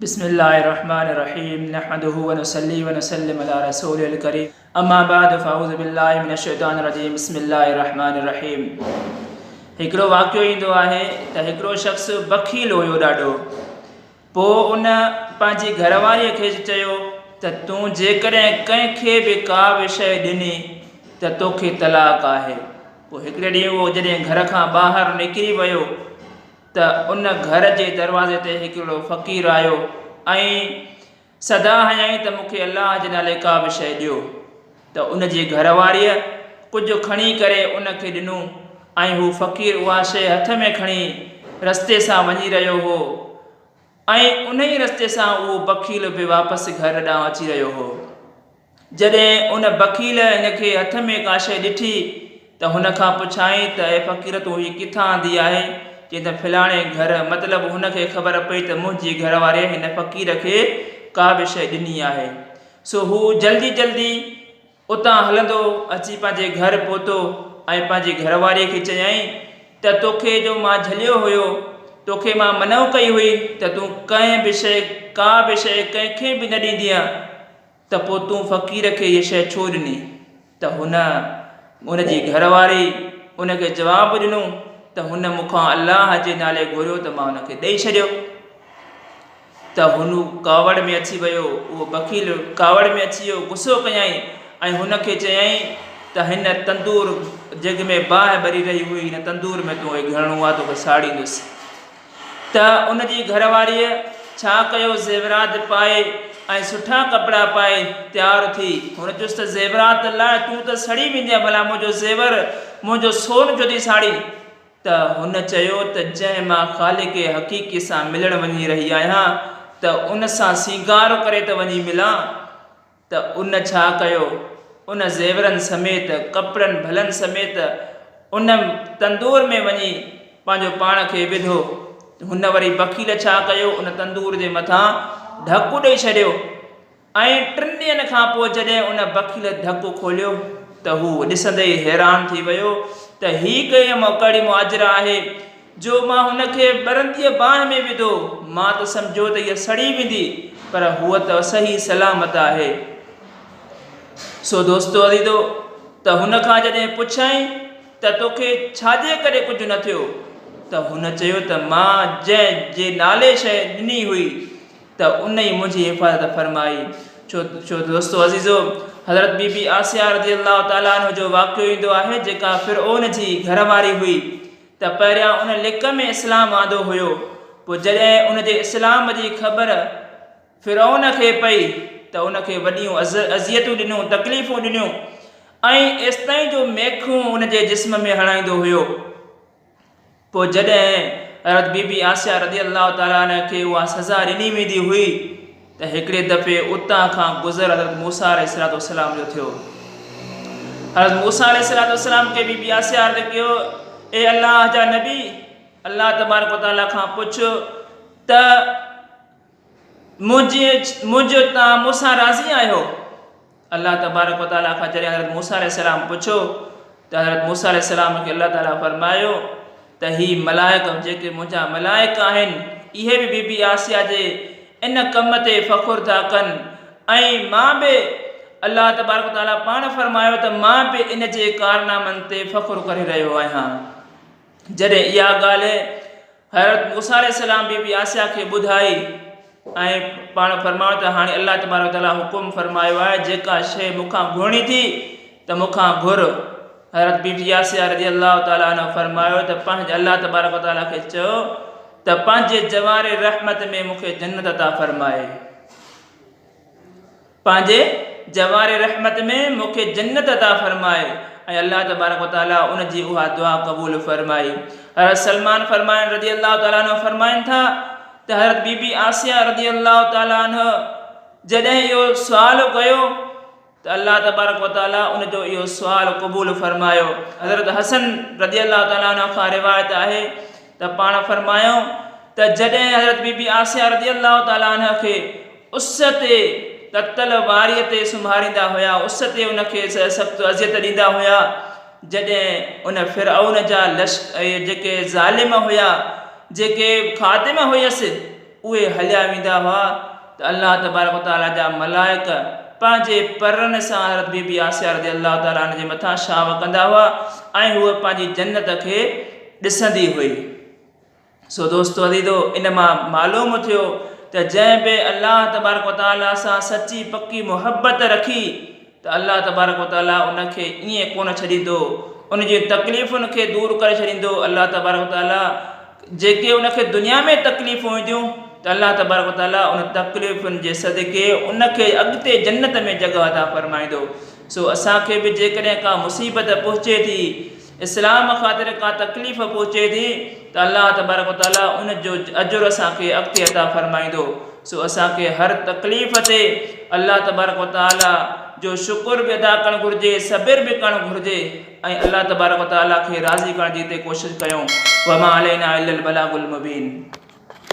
बिस्मिल्लाहिर्रहमानिर्रहीम नहमदुहु व नुसल्ली व नुसल्लिम अला रसूलिल करीम अम्मा बाद फ़अऊज़ु बिल्लाहि मिनश शैतानिर रजीम बिस्मिल्लाहिर्रहमानिर्रहीम। हिकिड़ो वाक़ियो ईंदो आहे त हिकिड़ो शख्स बखील हुयो ॾाढो। पोइ उन पंहिंजी घरवारीअ खे चयो त तूं जेकॾहिं कंहिंखे बि का बि शइ ॾिनी त तोखे तलाक आहे। पोइ हिकिड़े ॾींहुं उहो जॾहिं घर खां ॿाहिरि निकिरी वियो त उन घर जे दरवाज़े ते हिकिड़ो फ़क़ीर आयो ऐं सदा हयईं त मूंखे अलाह जे नाले का बि शइ ॾियो। त उन जी घरवारीअ कुझु खणी करे उनखे ॾिनो ऐं हू फ़क़ीर उहा शइ हथ में खणी रस्ते सां वञी रहियो हो ऐं उन ई रस्ते सां उहो बखील बि वापसि घर ॾांहुं अची रहियो हो। जॾहिं उन बखील हिनखे हथ में का शइ ॾिठी त हुन खां पुछाईं त ए फ़क़ीर तूं हीअ किथां आंदी आहे? चई त फलाणे घर। मतिलबु हुनखे ख़बर पई त मुंहिंजी घरवारीअ हिन फ़क़ीर खे का बि शइ ॾिनी आहे। सो हू जल्दी जल्दी उतां हलंदो अची पंहिंजे घर पहुतो ऐं पंहिंजी घरवारीअ खे चयईं त तोखे जो मां झलियो हुयो, तोखे मां मनो कई हुई त तूं कंहिं बि शइ का बि शइ कंहिंखे बि न ॾींदीअ त पोइ तूं फ़क़ीर खे इहा शइ छो ॾिनी? त हुनजी घरवारी उनखे जवाबु ॾिनो त हुन मूंखां अलाह जे नाले घुरियो त मां हुनखे ॾेई छॾियो। त हुन कावड़ में अची वियो, उहो बखील कावड़ में अची वियो, गुस्सो कयईं ऐं हुनखे चयईं त हिन तंदूर जग में बाहि ॿरी रही हुई, हिन तंदूर में तूं घिरणो आहे तोखे साड़ींदुसि। त उनजी घरवारीअ छा कयो, ज़ेवरात पाए ऐं सुठा कपिड़ा पाए तयारु थी। हुन चयुसि त ज़ेवरात लाइ तूं त सड़ी वेंदीअ, भला मुंहिंजो ज़ेवर मुंहिंजो सोन जो थी साड़ी। त हुन चयो त जंहिं मां ख़ालिक़ हक़ीक़ी सां मिलण वञी रही आहियां त उन सां सींगार करे त वञी मिलां। त उन छा कयो, उन ज़ेवरनि समेत कपिड़नि भलनि समेत उन तंदूर में वञी पंहिंजो पाण खे विधो। हुन वरी बखील छा कयो, उन तंदूर जे मथां ढकु ॾेई छॾियो ऐं 3 ॾींहंनि खां पोइ जॾहिं उन बखील ढकु खोलियो त हू ॾिसंदे ई हैरान थी वियो त ही कहिड़ी कड़ी मुआजिरा आहे जो मां हुनखे ॿरंदीअ बाहि में विधो। मां त सम्झो त इहा सड़ी वेंदी, पर हूअ त सही सलामत आहे। सो दोस्तो अज़ीज़ो, त हुन खां जॾहिं पुछाईं त तोखे छाजे करे कुझु न थियो, त हुन चयो त मां जंहिं जे नाले शइ ॾिनी हुई त उन ई मुंहिंजी हिफ़ाज़त फरमाई। छो दोस्तो अज़ीज़ो, हज़रत बीबी आसिया रज़ी अल्लाह ताला अन्हा जो वाक़ियो ईंदो आहे, जेका फ़िरऔन जी घरवारी हुई। त पहिरियां उन लिक में इस्लाम आंदो हुयो। पोइ जॾहिं उन जे इस्लाम जी ख़बर फ़िरऔन खे पई त उनखे वॾियूं अज़ियतूं ॾिनियूं, तकलीफ़ूं ॾिनियूं ऐं एसिताईं जो मेखूं उन जे जिस्म में हणाईंदो हुयो। पोइ जॾहिं हज़रत बीबी आसिया रज़ी अल्लाह ताला अन्हा खे उहा सज़ा ॾिनी वेंदी हुई त हिकिड़े दफ़े उतां खां गुज़र हज़रत मूसा अलैहिस्सलाम जो थियो। हज़रत मूसा अलैहिस्सलाम खे बीबी आसिया अर्ज़ु कयो, ए अल्लाह जा नबी, अल्लाह तबारक व तआला खां पुछ त मुंहिंजो तव्हां मूंसां राज़ी आहियो? अल्लाह तबारक व तआला खां जॾहिं हज़रत मूसा अलैहिस्सलाम पुछो त हज़रत मूसा अलैहिस्सलाम खे अल्लाह ताला फरमायो त ही मलाइक जेके मुंहिंजा मलाइक आहिनि, इहे बि बीबी आसिया जे इन कम ते फ़ख़ुरु था कनि ऐं मां बि अल्लाह तबारक व तआला पाण फरमायो त मां बि इन जे कारनामनि ते फ़ख़ुरु करे रहियो आहियां। जॾहिं इहा ॻाल्हि हज़रत मूसा अलैहिस्सलाम बीबी आसिया खे ॿुधाई ऐं पाण फरमायो त हाणे अल्लाह तबारक व तआला हुकुम फरमायो आहे जेका शइ मूंखां घुरणी थी त मूंखां घुर। हज़रत बीबी आसिया रज़ी अल्लाह ताला अन्हा फरमायो त पंहिंजे अल्लाह तबारक व तआला खे चयो त पंहिंजे जवारे रहमत में मूंखे जन्नत अता फरमाए, पंहिंजे जवारे रहमत में मूंखे जन्नत अता फरमाए। ऐं अल्लाह तबारक व तआला उन जी उहा दुआ क़बूल फरमाई। हज़रत सलमान फरमाइनि रज़ी अल्लाह ताला अन्हु फरमाइनि था त हज़रत बीबी आसिया रज़ी अल्लाह ताला अन्हा जॾहिं इहो सुवालु कयो त अल्लाह तबारक व तआला उन जो इहो सुवालु क़बूल फरमायो। हज़रत हसन रज़ी अल्लाह ताला अन्हु खां रिवायत आहे त पाण फरमायो त जॾहिं हज़रत बीबी आसिया रज़ी अल्लाह ताला अन्हा खे उस ते ततल वारीअ ते सुम्हारींदा हुया, उस ते उनखे सख़्तु अज़ियत ॾींदा हुया, जॾहिं उन फ़िरऔन जा जेके ज़ालिम हुया, जेके ख़ातिम हुयसि, उहे हलिया वेंदा हुआ त अल्लाह तबारक व तआला जा मलाइक पंहिंजे परनि सां हज़रत बीबी आसिया रज़ी अल्लाह ताला अन्हा जे मथां छांव कंदा हुआ ऐं हूअ पंहिंजी जन्नत खे ॾिसंदी हुई। सो दोस्तो अज़ीज़ो, इन मां मालूम थियो त जंहिं बि अल्लाह तबारक व तआला सां सची पकी मुहबत रखी त अल्लाह तबारक व तआला उनखे ईअं कोन छॾींदो, उन जी तकलीफ़ुनि खे दूर करे छॾींदो। अल्लाह तबारक व तआला जेके उनखे दुनिया में तकलीफ़ूं ईंदियूं त अल्लाह तबारक व तआला उन तकलीफ़ुनि जे सदके उनखे अॻिते जन्नत में जॻह अता फरमाईंदो। सो असांखे बि जेकॾहिं का मुसीबत पहुचे थी, इस्लाम ख़ातिर का तकलीफ़ पहुचे थी त अल्लाह तबारक व तआला उन जो अजुर असांखे अॻिते अता फरमाईंदो। सो असांखे हर तकलीफ़ ते अल्लाह तबारक व तआला जो शुक्र बि अदा करणु घुरिजे, सब्र बि करणु घुरिजे ऐं अल्लाह तबारक व तआला खे राज़ी करण जी कोशिशि कयूं। वमा अलैना इल्लल बलागुल मुबीन।